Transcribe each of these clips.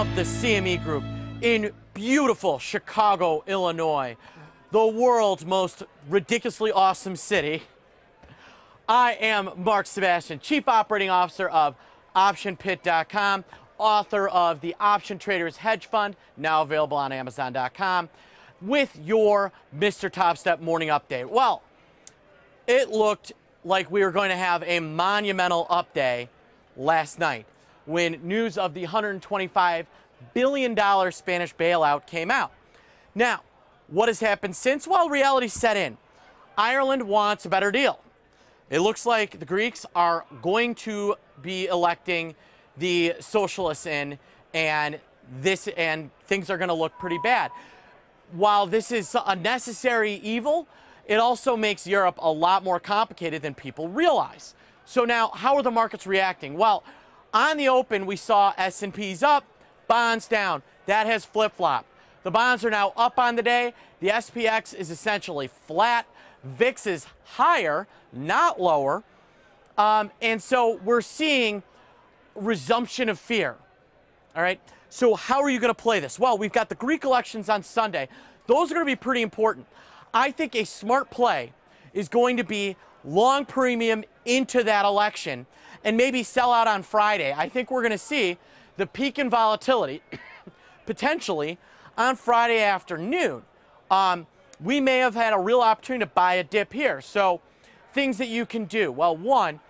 of the CME Group in beautiful Chicago, Illinois, the world's most ridiculously awesome city. I am Mark Sebastian, Chief Operating Officer of OptionPit.com, author of the Option Traders Hedge Fund, now available on Amazon.com, with your MrTopStep morning update. Well, it looked like we were going to have a monumental up day last night when news of the $125 billion Spanish bailout came out. Now, what has happened since? Well, reality set in. Ireland wants a better deal. It looks like the Greeks are going to be electing the socialists in, and things are going to look pretty bad. While this is a necessary evil, it also makes Europe a lot more complicated than people realize. So now, how are the markets reacting? Well, on the open, we saw S&Ps up, bonds down. That has flip-flopped. The bonds are now up on the day. The SPX is essentially flat. VIX is higher, not lower. And so we're seeing resumption of fear. All right? So how are you going to play this? Well, we've got the Greek elections on Sunday. Those are going to be pretty important. I think a smart play is going to be long premium into that election and maybe sell out on Friday. I think we're going to see the peak in volatility potentially on Friday afternoon. We may have had a real opportunity to buy a dip here. So things that you can do. Well, one,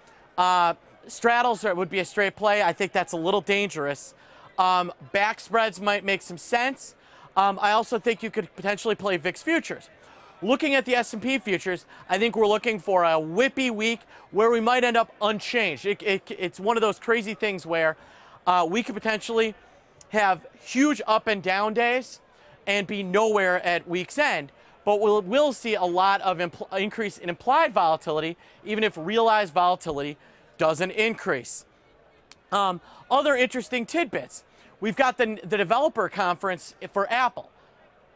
straddles would be a straight play. I think that's a little dangerous. Back spreads might make some sense. I also think you could potentially play VIX futures. Looking at the S&P futures, I think we're looking for a whippy week where we might end up unchanged. It's one of those crazy things where we could potentially have huge up and down days and be nowhere at week's end. But we'll see a lot of increase in implied volatility, even if realized volatility doesn't increase. Other interesting tidbits. We've got the developer conference for Apple.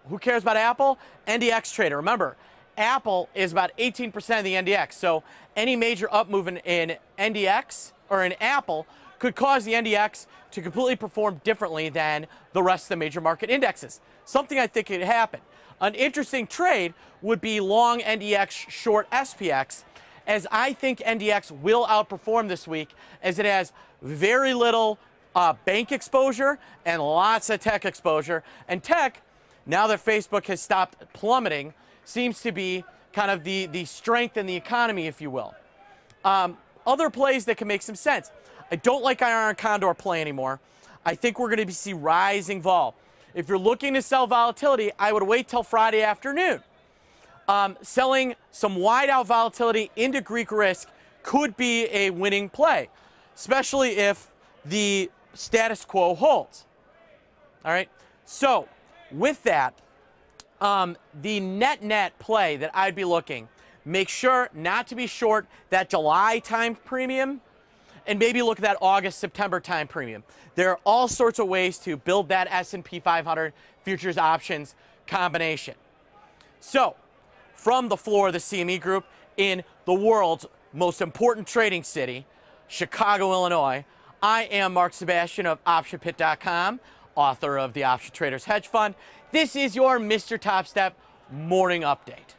Who cares about Apple? NDX trader. Remember, Apple is about 18% of the NDX. So any major up movement in NDX or in Apple could cause the NDX to completely perform differently than the rest of the major market indexes. Something I think could happen. An interesting trade would be long NDX, short SPX, as I think NDX will outperform this week as it has very little bank exposure and lots of tech exposure. And tech, now that Facebook has stopped plummeting, seems to be kind of the strength in the economy, if you will. Other plays that can make some sense. I don't like Iron Condor play anymore. I think we're going to see rising vol. If you're looking to sell volatility, I would wait till Friday afternoon. Selling some wide out volatility into Greek risk could be a winning play, especially if the status quo holds. All right. So with that, the net play that I'd be looking, make sure not to be short that July time premium and maybe look at that August-September time premium. There are all sorts of ways to build that S&P 500 futures options combination. So, from the floor of the CME Group in the world's most important trading city, Chicago, Illinois, I am Mark Sebastian of OptionPit.com, author of the Option Traders Hedge Fund. This is your MrTopStep morning update.